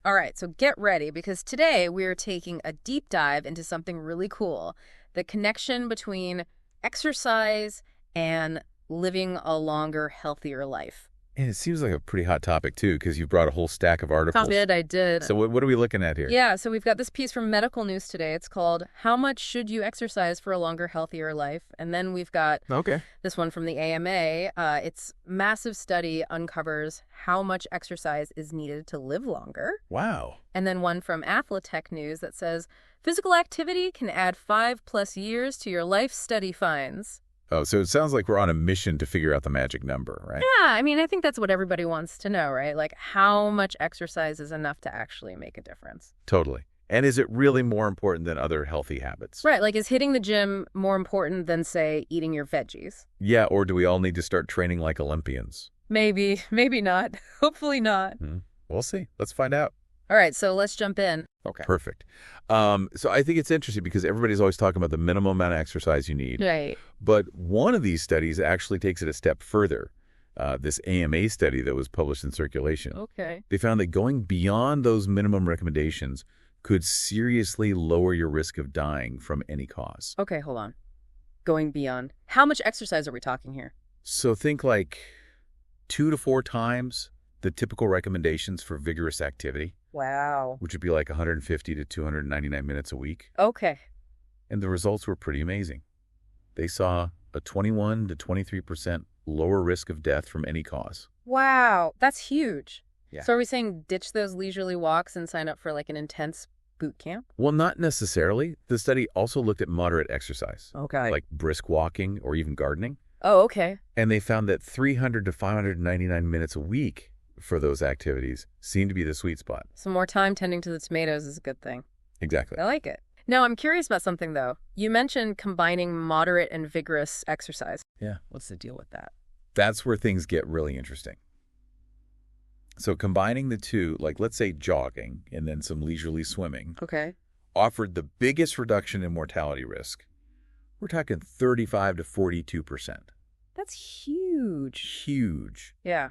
All right, so get ready because today we're taking a deep dive into something really cool, the connection between exercise and living a longer, healthier life. And it seems like a pretty hot topic, too, because you've brought a whole stack of articles. I did. So what are we looking at here? Yeah, so we've got this piece from Medical News today. It's called How Much Should You Exercise for a Longer, Healthier Life? And then we've got Okay. this one from the AMA. Its massive study uncovers how much exercise is needed to live longer. Wow. And then one from Athletech News that says physical activity can add 5+ years to your life, study finds. Oh, so it sounds like we're on a mission to figure out the magic number, right? Yeah, I mean, I think that's what everybody wants to know, right? Like how much exercise is enough to actually make a difference. Totally. And is it really more important than other healthy habits? Right, like is hitting the gym more important than, say, eating your veggies? Yeah, or do we all need to start training like Olympians? Maybe, maybe not. Hopefully not. We'll see. Let's find out. All right, so let's jump in. Okay. Perfect. So I think it's interesting because everybody's always talking about the minimum amount of exercise you need. Right. But one of these studies actually takes it a step further. This AMA study that was published in Circulation. Okay. They found that going beyond those minimum recommendations could seriously lower your risk of dying from any cause. Okay, hold on. Going beyond. How much exercise are we talking here? So think like 2 to 4 times the typical recommendations for vigorous activity, Wow. which would be like 150 to 299 minutes a week. Okay. And the results were pretty amazing. They saw a 21 to 23% lower risk of death from any cause. Wow, that's huge. Yeah. So are we saying ditch those leisurely walks and sign up for like an intense boot camp? Well, not necessarily. The study also looked at moderate exercise, Okay. like brisk walking or even gardening. Oh, okay. And they found that 300 to 599 minutes a week for those activities seemed to be the sweet spot. Some more time tending to the tomatoes is a good thing. Exactly. I like it. Now, I'm curious about something, though. You mentioned combining moderate and vigorous exercise. Yeah. What's the deal with that? That's where things get really interesting. So combining the two, like let's say jogging and then some leisurely swimming, Okay. offered the biggest reduction in mortality risk. We're talking 35 to 42%. That's huge. Huge. Yeah.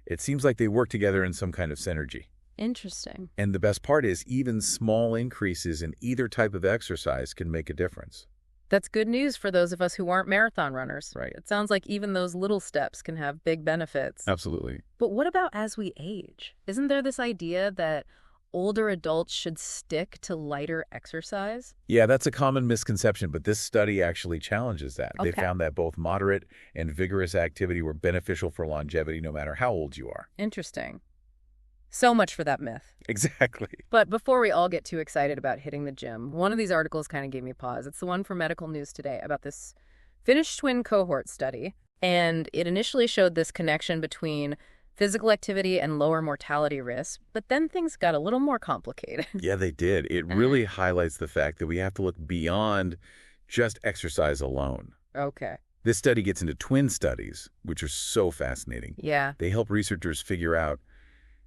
It seems like they work together in some kind of synergy. Interesting. And the best part is even small increases in either type of exercise can make a difference. That's good news for those of us who aren't marathon runners. Right. It sounds like even those little steps can have big benefits. Absolutely. But what about as we age? Isn't there this idea that older adults should stick to lighter exercise? Yeah, that's a common misconception, but this study actually challenges that. They Okay. found that both moderate and vigorous activity were beneficial for longevity no matter how old you are. Interesting. So much for that myth. Exactly. But before we all get too excited about hitting the gym, one of these articles kind of gave me pause. It's the one from Medical News Today about this Finnish twin cohort study. And it initially showed this connection between physical activity and lower mortality risk. But then things got a little more complicated. Yeah, they did. It really highlights the fact that we have to look beyond just exercise alone. Okay. This study gets into twin studies, which are so fascinating. Yeah. They help researchers figure out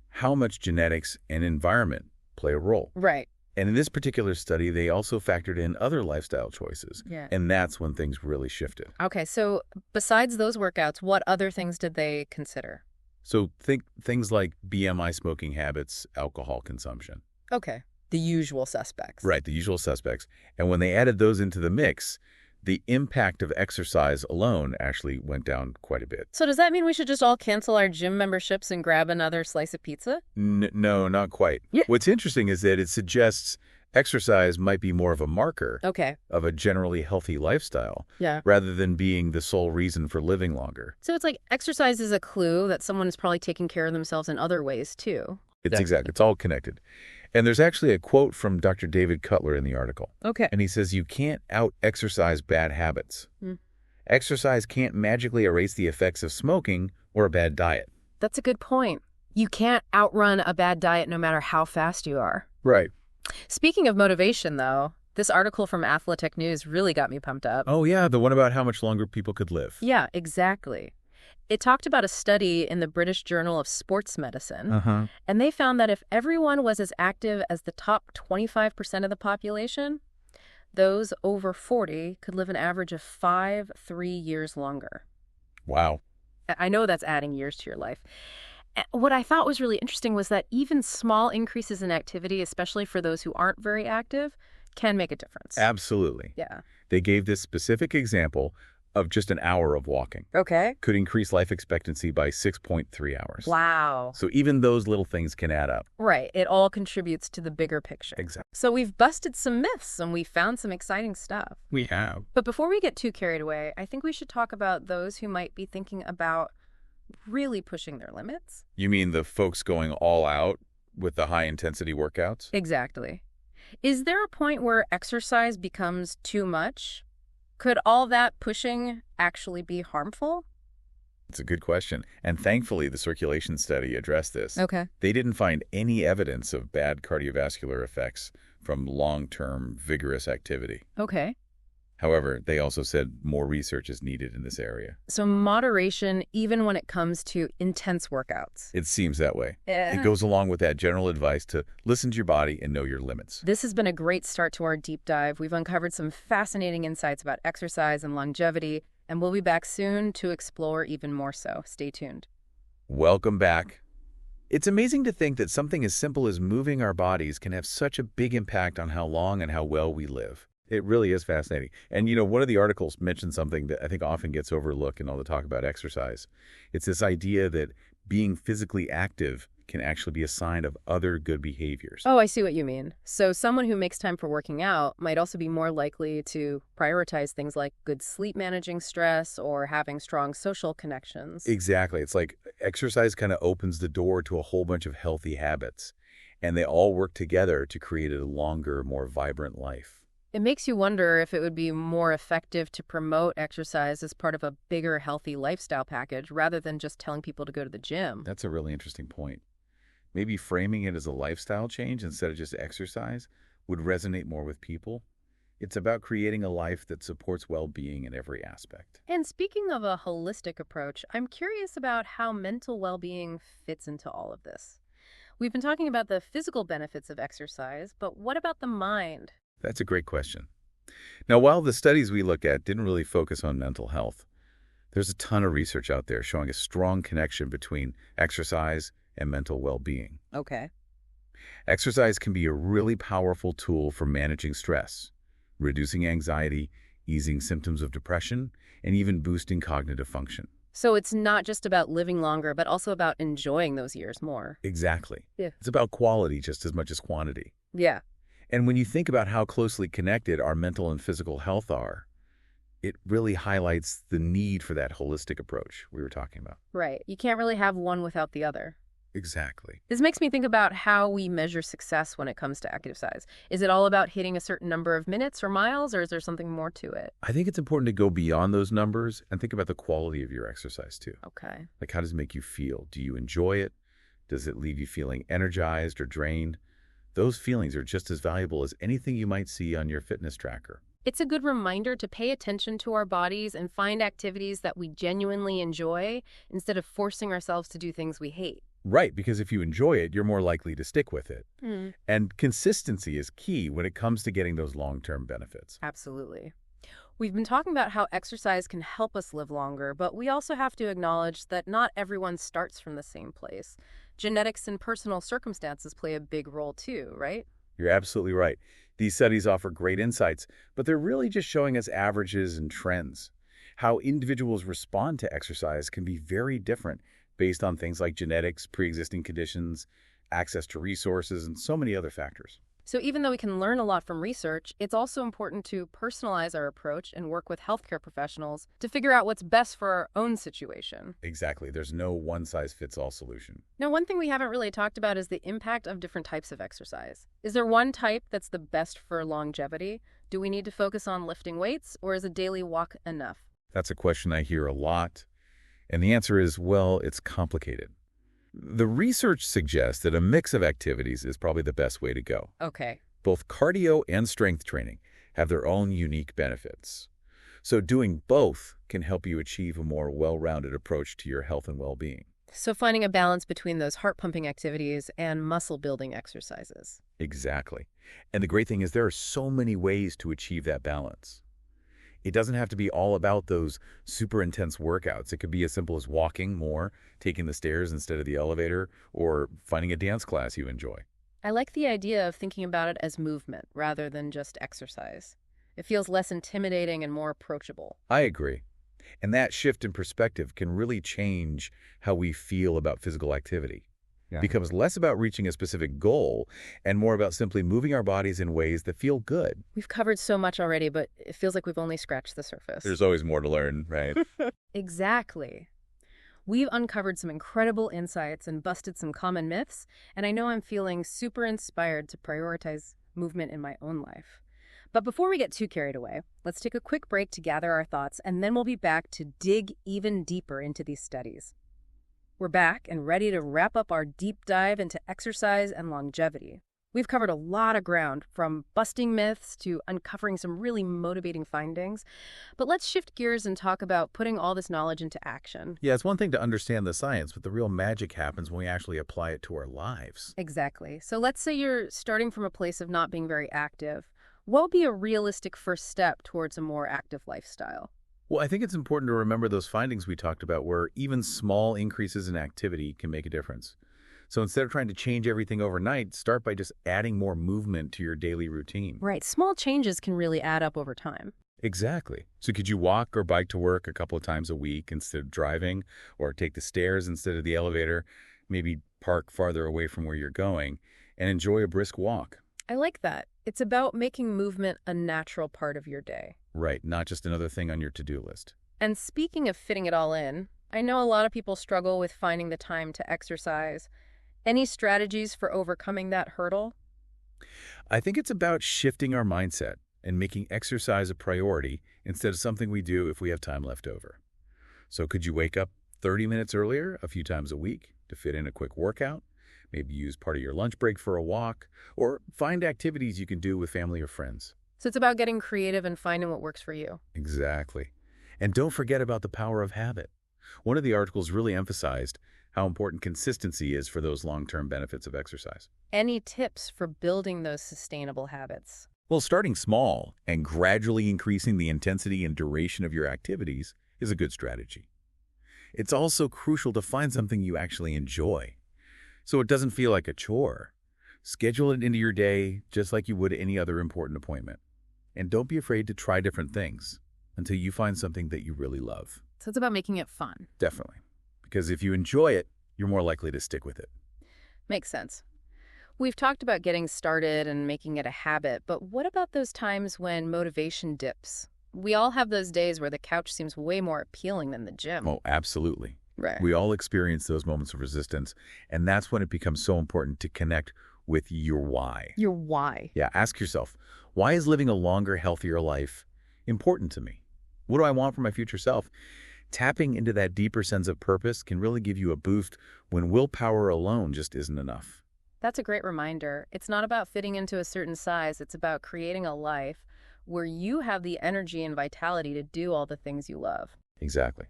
how much genetics and environment play a role. Right. And in this particular study, they also factored in other lifestyle choices. Yeah. And that's when things really shifted. Okay. So besides those workouts, what other things did they consider? So think things like BMI, smoking habits, alcohol consumption. Okay. The usual suspects. Right, the usual suspects. And when they added those into the mix, the impact of exercise alone actually went down quite a bit. So does that mean we should just all cancel our gym memberships and grab another slice of pizza? No, not quite. Yeah. What's interesting is that it suggests exercise might be more of a marker Okay. of a generally healthy lifestyle Yeah. rather than being the sole reason for living longer. So it's like exercise is a clue that someone is probably taking care of themselves in other ways, too. It's all connected. And there's actually a quote from Dr. David Cutler in the article. Okay. And he says, you can't out-exercise bad habits. Exercise can't magically erase the effects of smoking or a bad diet. That's a good point. You can't outrun a bad diet no matter how fast you are. Right. Speaking of motivation, though, this article from Athletech News really got me pumped up. Oh, yeah, the one about how much longer people could live. Yeah, exactly. It talked about a study in the British Journal of Sports Medicine, and they found that if everyone was as active as the top 25% of the population, those over 40 could live an average of 3 years longer. Wow. I know that's adding years to your life. What I thought was really interesting was that even small increases in activity, especially for those who aren't very active, can make a difference. Absolutely. Yeah. They gave this specific example of just an hour of walking Okay. could increase life expectancy by 6.3 hours. Wow. So even those little things can add up. Right. It all contributes to the bigger picture. Exactly. So we've busted some myths and we found some exciting stuff. We have. But before we get too carried away, I think we should talk about those who might be thinking about really pushing their limits. You mean the folks going all out with the high-intensity workouts? Exactly. Is there a point where exercise becomes too much? Could all that pushing actually be harmful? It's a good question. And thankfully, the circulation study addressed this. Okay. They didn't find any evidence of bad cardiovascular effects from long-term vigorous activity. Okay. However, they also said more research is needed in this area. So moderation even when it comes to intense workouts. It seems that way. Eh. It goes along with that general advice to listen to your body and know your limits. This has been a great start to our deep dive. We've uncovered some fascinating insights about exercise and longevity, and we'll be back soon to explore even more so. Stay tuned. Welcome back. It's amazing to think that something as simple as moving our bodies can have such a big impact on how long and how well we live. It really is fascinating. And, one of the articles mentioned something that I think often gets overlooked in all the talk about exercise. It's this idea that being physically active can actually be a sign of other good behaviors. Oh, I see what you mean. So someone who makes time for working out might also be more likely to prioritize things like good sleep, managing stress, or having strong social connections. Exactly. It's like exercise kind of opens the door to a whole bunch of healthy habits, and they all work together to create a longer, more vibrant life. It makes you wonder if it would be more effective to promote exercise as part of a bigger, healthy lifestyle package rather than just telling people to go to the gym. That's a really interesting point. Maybe framing it as a lifestyle change instead of just exercise would resonate more with people. It's about creating a life that supports well-being in every aspect. And speaking of a holistic approach, I'm curious about how mental well-being fits into all of this. We've been talking about the physical benefits of exercise, but what about the mind? That's a great question. Now, while the studies we looked at didn't really focus on mental health, there's a ton of research out there showing a strong connection between exercise and mental well-being. Okay. Exercise can be a really powerful tool for managing stress, reducing anxiety, easing symptoms of depression, and even boosting cognitive function. So it's not just about living longer, but also about enjoying those years more. Exactly. Yeah. It's about quality just as much as quantity. Yeah. And when you think about how closely connected our mental and physical health are, it really highlights the need for that holistic approach we were talking about. Right. You can't really have one without the other. Exactly. This makes me think about how we measure success when it comes to exercise. Is it all about hitting a certain number of minutes or miles, or is there something more to it? I think it's important to go beyond those numbers and think about the quality of your exercise too. Okay. Like, how does it make you feel? Do you enjoy it? Does it leave you feeling energized or drained? Those feelings are just as valuable as anything you might see on your fitness tracker. It's a good reminder to pay attention to our bodies and find activities that we genuinely enjoy instead of forcing ourselves to do things we hate. Right, because if you enjoy it, you're more likely to stick with it. Mm. And consistency is key when it comes to getting those long-term benefits. Absolutely. We've been talking about how exercise can help us live longer, but we also have to acknowledge that not everyone starts from the same place. Genetics and personal circumstances play a big role too, right? You're absolutely right. These studies offer great insights, but they're really just showing us averages and trends. How individuals respond to exercise can be very different based on things like genetics, pre-existing conditions, access to resources, and so many other factors. So even though we can learn a lot from research, it's also important to personalize our approach and work with healthcare professionals to figure out what's best for our own situation. Exactly. There's no one-size-fits-all solution. Now, one thing we haven't really talked about is the impact of different types of exercise. Is there one type that's the best for longevity? Do we need to focus on lifting weights, or is a daily walk enough? That's a question I hear a lot. And the answer is, well, it's complicated. The research suggests that a mix of activities is probably the best way to go. Okay. Both cardio and strength training have their own unique benefits. So doing both can help you achieve a more well-rounded approach to your health and well-being. So finding a balance between those heart-pumping activities and muscle-building exercises. Exactly. And the great thing is there are so many ways to achieve that balance. It doesn't have to be all about those super intense workouts. It could be as simple as walking more, taking the stairs instead of the elevator, or finding a dance class you enjoy. I like the idea of thinking about it as movement rather than just exercise. It feels less intimidating and more approachable. I agree. And that shift in perspective can really change how we feel about physical activity. It Yeah. becomes less about reaching a specific goal and more about simply moving our bodies in ways that feel good. We've covered so much already, but it feels like we've only scratched the surface. There's always more to learn, right? Exactly. We've uncovered some incredible insights and busted some common myths, and I know I'm feeling super inspired to prioritize movement in my own life. But before we get too carried away, let's take a quick break to gather our thoughts, and then we'll be back to dig even deeper into these studies. We're back and ready to wrap up our deep dive into exercise and longevity. We've covered a lot of ground, from busting myths to uncovering some really motivating findings. But let's shift gears and talk about putting all this knowledge into action. Yeah, it's one thing to understand the science, but the real magic happens when we actually apply it to our lives. Exactly. So let's say you're starting from a place of not being very active. What would be a realistic first step towards a more active lifestyle? Well, I think it's important to remember those findings we talked about where even small increases in activity can make a difference. So instead of trying to change everything overnight, start by just adding more movement to your daily routine. Right. Small changes can really add up over time. Exactly. So could you walk or bike to work a couple of times a week instead of driving, or take the stairs instead of the elevator, maybe park farther away from where you're going, and enjoy a brisk walk? I like that. It's about making movement a natural part of your day. Right, not just another thing on your to-do list. And speaking of fitting it all in, I know a lot of people struggle with finding the time to exercise. Any strategies for overcoming that hurdle? I think it's about shifting our mindset and making exercise a priority instead of something we do if we have time left over. So could you wake up 30 minutes earlier a few times a week to fit in a quick workout? Maybe use part of your lunch break for a walk, or find activities you can do with family or friends. So it's about getting creative and finding what works for you. Exactly. And don't forget about the power of habit. One of the articles really emphasized how important consistency is for those long-term benefits of exercise. Any tips for building those sustainable habits? Well, starting small and gradually increasing the intensity and duration of your activities is a good strategy. It's also crucial to find something you actually enjoy, so it doesn't feel like a chore. Schedule it into your day just like you would any other important appointment. And don't be afraid to try different things until you find something that you really love. So it's about making it fun. Definitely. Because if you enjoy it, you're more likely to stick with it. Makes sense. We've talked about getting started and making it a habit, but what about those times when motivation dips? We all have those days where the couch seems way more appealing than the gym. Oh, absolutely. Right. We all experience those moments of resistance, and that's when it becomes so important to connect with your why. Your why. Yeah, ask yourself, why is living a longer, healthier life important to me? What do I want for my future self? Tapping into that deeper sense of purpose can really give you a boost when willpower alone just isn't enough. That's a great reminder. It's not about fitting into a certain size. It's about creating a life where you have the energy and vitality to do all the things you love. Exactly.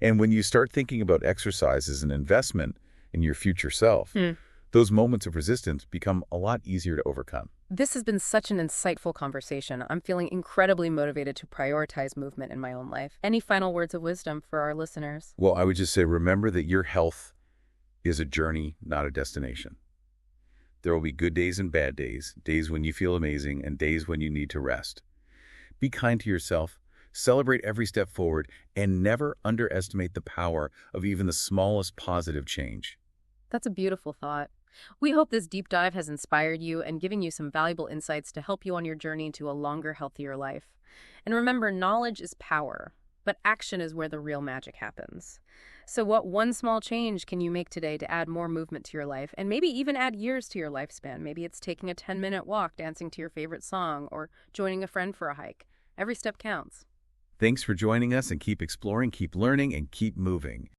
And when you start thinking about exercise as an investment in your future self, those moments of resistance become a lot easier to overcome. This has been such an insightful conversation. I'm feeling incredibly motivated to prioritize movement in my own life. Any final words of wisdom for our listeners? Well, I would just say, remember that your health is a journey, not a destination. There will be good days and bad days, days when you feel amazing and days when you need to rest. Be kind to yourself, celebrate every step forward, and never underestimate the power of even the smallest positive change. That's a beautiful thought. We hope this deep dive has inspired you and given you some valuable insights to help you on your journey to a longer, healthier life. And remember, knowledge is power, but action is where the real magic happens. So what one small change can you make today to add more movement to your life and maybe even add years to your lifespan? Maybe it's taking a 10-minute walk, dancing to your favorite song, or joining a friend for a hike. Every step counts. Thanks for joining us, and keep exploring, keep learning, and keep moving.